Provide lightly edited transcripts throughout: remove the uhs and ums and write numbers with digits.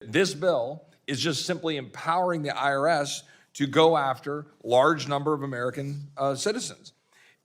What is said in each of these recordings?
This bill is just simply empowering the IRS to go after large number of American citizens.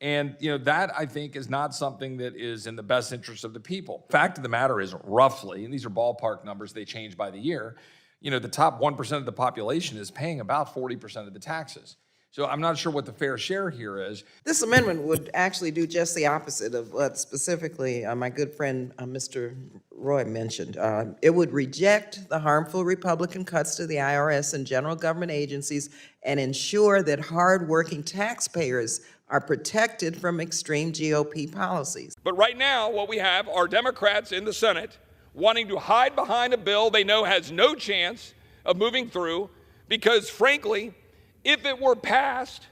And that, I think, is not something that is in the best interest of the people. Fact of the matter is, roughly, and these are ballpark numbers, they change by the year, the top 1% of the population is paying about 40% of the taxes. So I'm not sure what the fair share here is. This amendment would actually do just the opposite of what specifically my good friend Mr. Roy mentioned. It would reject the harmful Republican cuts to the IRS and general government agencies and ensure that hardworking taxpayers are protected from extreme GOP policies. But right now, what we have are Democrats in the Senate wanting to hide behind a bill they know has no chance of moving through because, frankly, if it were passed,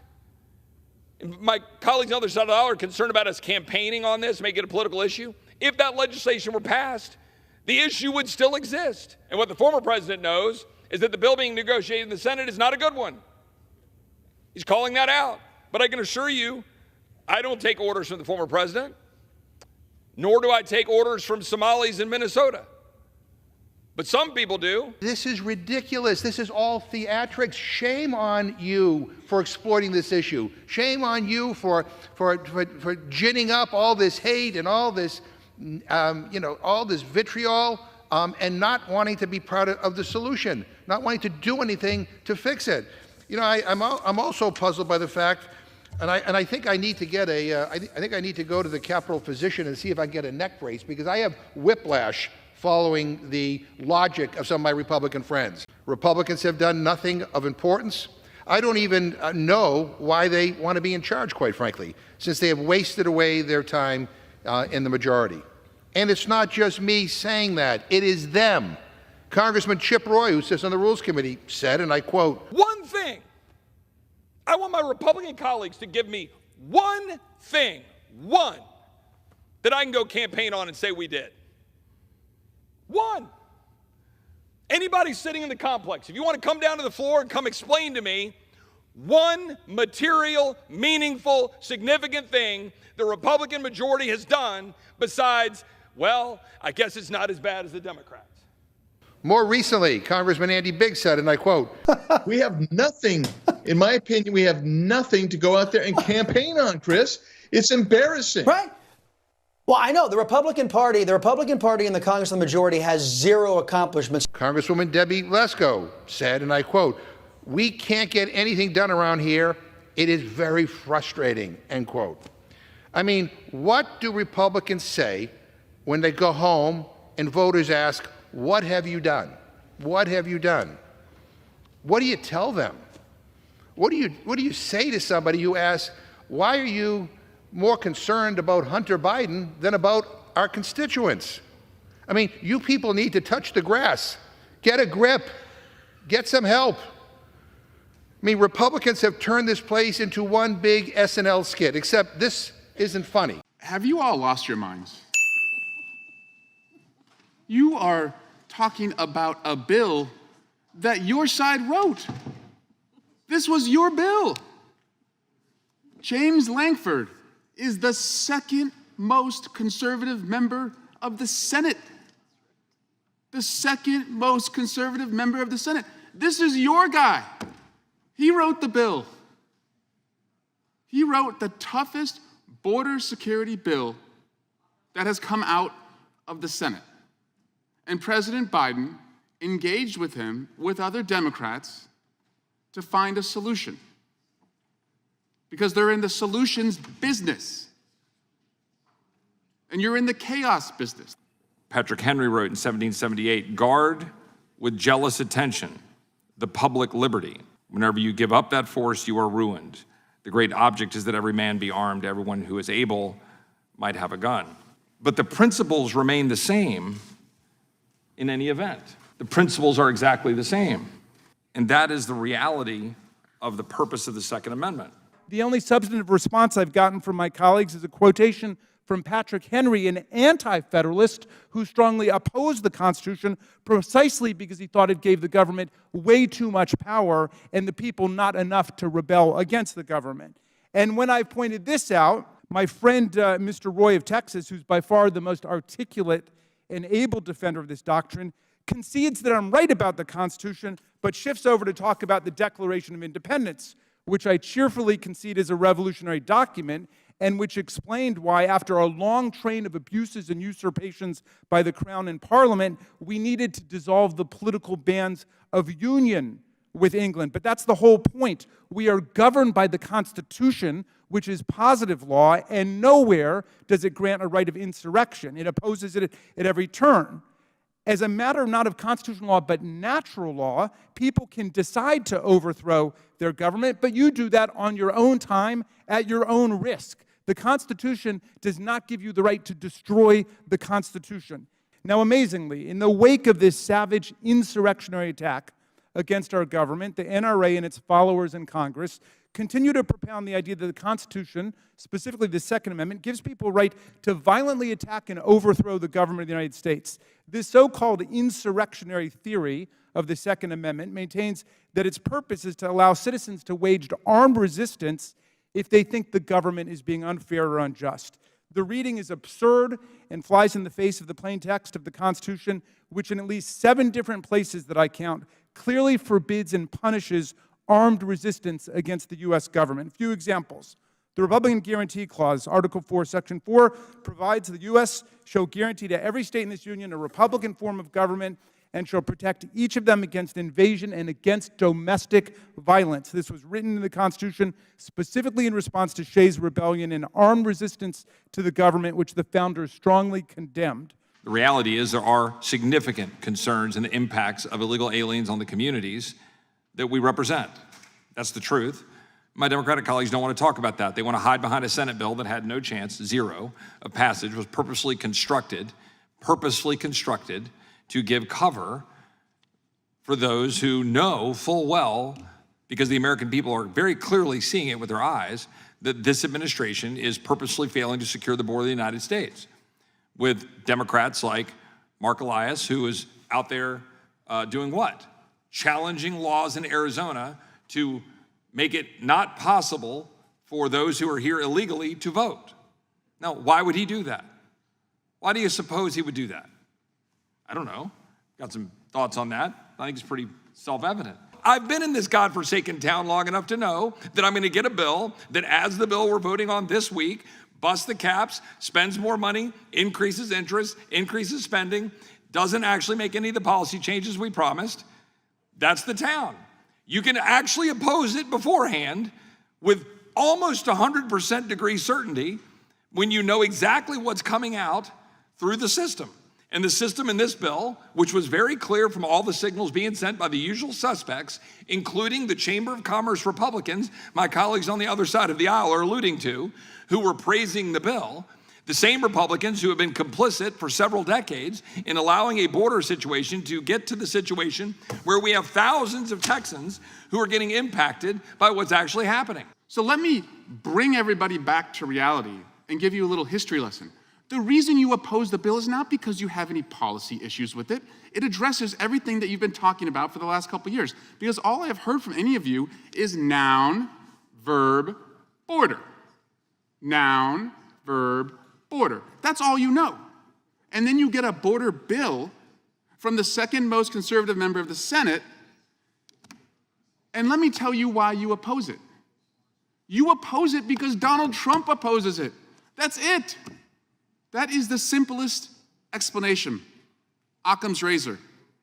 my colleagues on the other side of the aisle are concerned about us campaigning on this, make it a political issue. If that legislation were passed, the issue would still exist. And what the former president knows is that the bill being negotiated in the Senate is not a good one. He's calling that out. But I can assure you, I don't take orders from the former president, nor do I take orders from Somalis in Minnesota. But some people do. This is ridiculous. This is all theatrics. Shame on you for exploiting this issue. Shame on you for ginning up all this hate and all this, all this vitriol, and not wanting to be part of the solution, not wanting to do anything to fix it. I'm also puzzled by the fact, and I think I need to get I think I need to go to the Capitol physician and see if I can get a neck brace, because I have whiplash following the logic of some of my Republican friends. Republicans have done nothing of importance. I don't even know why they want to be in charge, quite frankly, since they have wasted away their time in the majority. And it's not just me saying that, it is them. Congressman Chip Roy, who sits on the Rules Committee, said, and I quote, "One thing, I want my Republican colleagues to give me one thing, one, that I can go campaign on and say we did. One. Anybody sitting in the complex, if you want to come down to the floor and come explain to me one material, meaningful, significant thing the Republican majority has done besides, well, I guess it's not as bad as the Democrats." More recently, Congressman Andy Biggs said, and I quote, "We have nothing, in my opinion, we have nothing to go out there and campaign on, Chris. It's embarrassing." Right? Well, I know the Republican Party in the Congress, the majority, has zero accomplishments. Congresswoman Debbie Lesko said, and I quote, "We can't get anything done around here. It is very frustrating," end quote. I mean, what do Republicans say when they go home and voters ask, "What have you done? What have you done?" What do you tell them? What do you say to somebody who asks, "Why are you more concerned about Hunter Biden than about our constituents?" I mean, you people need to touch the grass. Get a grip. Get some help. I mean, Republicans have turned this place into one big SNL skit, except this isn't funny. Have you all lost your minds? You are talking about a bill that your side wrote. This was your bill. James Lankford is the second most conservative member of the Senate. The second most conservative member of the Senate. This is your guy. He wrote the bill. He wrote the toughest border security bill that has come out of the Senate. And President Biden engaged with him, with other Democrats, to find a solution. Because they're in the solutions business. And you're in the chaos business. Patrick Henry wrote in 1778, "Guard with jealous attention the public liberty. Whenever you give up that force, you are ruined. The great object is that every man be armed, everyone who is able might have a gun." But the principles remain the same in any event. The principles are exactly the same. And that is the reality of the purpose of the Second Amendment. The only substantive response I've gotten from my colleagues is a quotation from Patrick Henry, an anti-federalist who strongly opposed the Constitution precisely because he thought it gave the government way too much power and the people not enough to rebel against the government. And when I pointed this out, my friend Mr. Roy of Texas, who's by far the most articulate and able defender of this doctrine, concedes that I'm right about the Constitution, but shifts over to talk about the Declaration of Independence, which I cheerfully concede is a revolutionary document, and which explained why, after a long train of abuses and usurpations by the Crown and Parliament, we needed to dissolve the political bands of union with England. But that's the whole point. We are governed by the Constitution, which is positive law, and nowhere does it grant a right of insurrection. It opposes it at every turn. As a matter not of constitutional law, but natural law, people can decide to overthrow their government, but you do that on your own time, at your own risk. The Constitution does not give you the right to destroy the Constitution. Now, amazingly, in the wake of this savage insurrectionary attack against our government, the NRA and its followers in Congress continue to propound the idea that the Constitution, specifically the Second Amendment, gives people a right to violently attack and overthrow the government of the United States. This so-called insurrectionary theory of the Second Amendment maintains that its purpose is to allow citizens to wage armed resistance if they think the government is being unfair or unjust. The reading is absurd and flies in the face of the plain text of the Constitution, which in at least 7 different places that I count clearly forbids and punishes armed resistance against the U.S. government. A few examples. The Republican Guarantee Clause, Article 4, Section 4, provides the U.S. shall guarantee to every state in this union a Republican form of government and shall protect each of them against invasion and against domestic violence. This was written in the Constitution specifically in response to Shays' Rebellion and armed resistance to the government, which the founders strongly condemned. The reality is there are significant concerns and the impacts of illegal aliens on the communities that we represent. That's the truth. My Democratic colleagues don't want to talk about that. They want to hide behind a Senate bill that had no chance, zero, of passage, was purposely constructed to give cover for those who know full well, because the American people are very clearly seeing it with their eyes, that this administration is purposely failing to secure the border of the United States. With Democrats like Mark Elias, who is out there doing what? Challenging laws in Arizona to make it not possible for those who are here illegally to vote. Now, why would he do that? Why do you suppose he would do that? I don't know. Got some thoughts on that. I think it's pretty self-evident. I've been in this godforsaken town long enough to know that I'm going to get a bill that, as the bill we're voting on this week, busts the caps, spends more money, increases interest, increases spending, doesn't actually make any of the policy changes we promised. That's the town. You can actually oppose it beforehand with almost 100% degree certainty when you know exactly what's coming out through the system. And the system in this bill, which was very clear from all the signals being sent by the usual suspects, including the Chamber of Commerce Republicans, my colleagues on the other side of the aisle are alluding to, who were praising the bill, the same Republicans who have been complicit for several decades in allowing a border situation to get to the situation where we have thousands of Texans who are getting impacted by what's actually happening. So let me bring everybody back to reality and give you a little history lesson. The reason you oppose the bill is not because you have any policy issues with it. It addresses everything that you've been talking about for the last couple of years. Because all I have heard from any of you is noun, verb, border. Noun, verb, border. That's all you know. And then you get a border bill from the second most conservative member of the Senate, and let me tell you why you oppose it. You oppose it because Donald Trump opposes it. That's it. That is the simplest explanation. Occam's razor.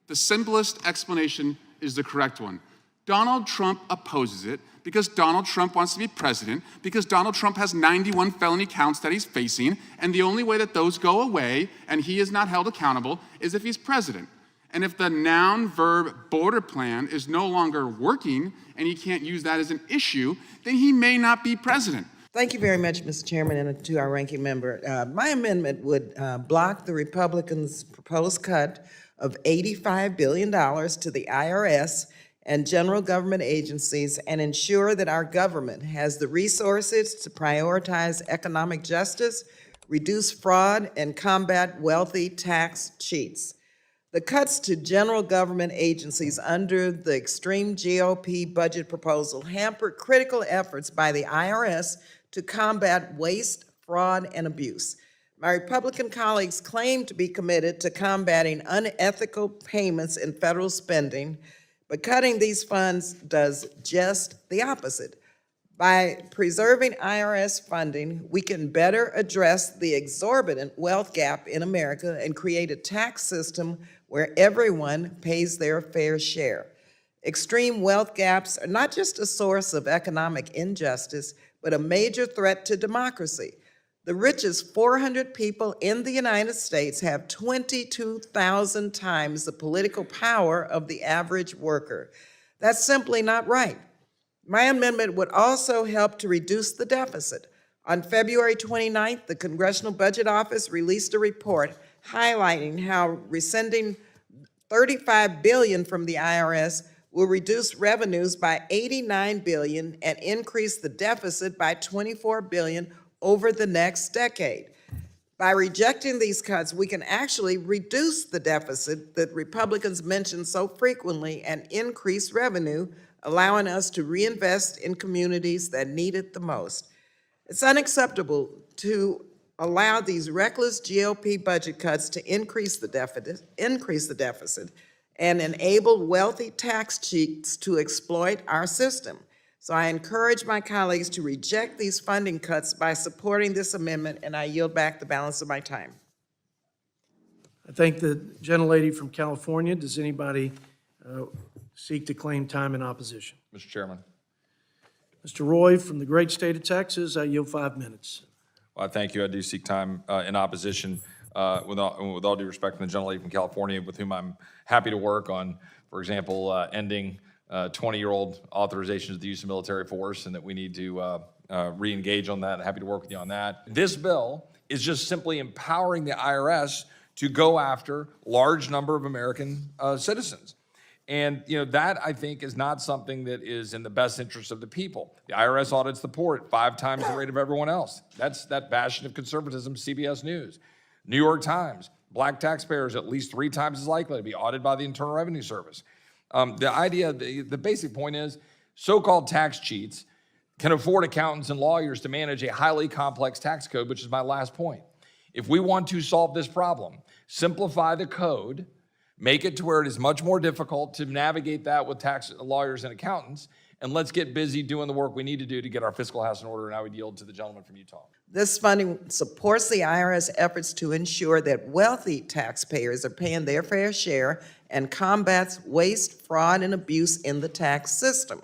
The simplest explanation is the correct one. Donald Trump opposes it because Donald Trump wants to be president, because Donald Trump has 91 felony counts that he's facing, and the only way that those go away and he is not held accountable is if he's president. And if the noun, verb, border plan is no longer working and he can't use that as an issue, then he may not be president. Thank you very much, Mr. Chairman, and to our ranking member. My amendment would block the Republicans' proposed cut of $85 billion to the IRS and general government agencies and ensure that our government has the resources to prioritize economic justice, reduce fraud, and combat wealthy tax cheats. The cuts to general government agencies under the extreme GOP budget proposal hampered critical efforts by the IRS to combat waste, fraud, and abuse. My Republican colleagues claim to be committed to combating unethical payments in federal spending, but cutting these funds does just the opposite. By preserving IRS funding, we can better address the exorbitant wealth gap in America and create a tax system where everyone pays their fair share. Extreme wealth gaps are not just a source of economic injustice, but a major threat to democracy. The richest 400 people in the United States have 22,000 times the political power of the average worker. That's simply not right. My amendment would also help to reduce the deficit. On February 29th, the Congressional Budget Office released a report highlighting how rescinding $35 billion from the IRS will reduce revenues by $89 billion and increase the deficit by $24 billion over the next decade. By rejecting these cuts, we can actually reduce the deficit that Republicans mention so frequently and increase revenue, allowing us to reinvest in communities that need it the most. It's unacceptable to allow these reckless GOP budget cuts to increase the deficit and enable wealthy tax cheats to exploit our system. So I encourage my colleagues to reject these funding cuts by supporting this amendment, and I yield back the balance of my time. I thank the gentlelady from California. Does anybody seek to claim time in opposition? Mr. Chairman. Mr. Roy from the great state of Texas, I yield 5 minutes. Well, thank you. I do seek time in opposition with all due respect to the gentlelady from California, with whom I'm happy to work on, for example, ending 20-year-old authorizations of the use of military force, and that we need to re-engage on that. Happy to work with you on that. This bill is just simply empowering the IRS to go after large number of American citizens. And that, I think, is not something that is in the best interest of the people. The IRS audits the poor at 5 times the rate of everyone else. That's that bastion of conservatism, CBS News. New York Times, black taxpayers at least 3 times as likely to be audited by the Internal Revenue Service. The basic point is, so-called tax cheats can afford accountants and lawyers to manage a highly complex tax code, which is my last point. If we want to solve this problem, simplify the code, make it to where it is much more difficult to navigate that with tax lawyers and accountants, and let's get busy doing the work we need to do to get our fiscal house in order. And I would yield to the gentleman from Utah. This funding supports the IRS efforts to ensure that wealthy taxpayers are paying their fair share and combats waste, fraud, and abuse in the tax system.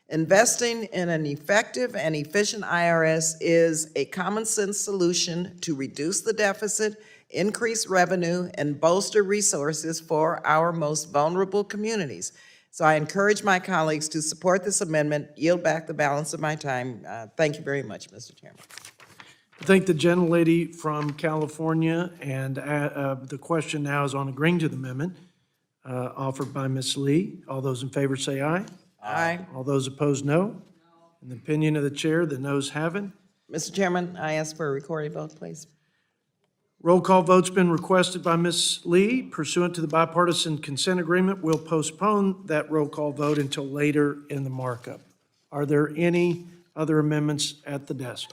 Investing in an effective and efficient IRS is a common sense solution to reduce the deficit, increase revenue, and bolster resources for our most vulnerable communities. So I encourage my colleagues to support this amendment, yield back the balance of my time. Thank you very much, Mr. Chairman. I thank the gentlelady from California, and the question now is on agreeing to the amendment offered by Ms. Lee. All those in favor say aye. Aye. All those opposed, no. In the opinion of the chair, the noes have it. Mr. Chairman, I ask for a recorded vote, please. Roll call vote's been requested by Ms. Lee. Pursuant to the bipartisan consent agreement, we'll postpone that roll call vote until later in the markup. Are there any other amendments at the desk?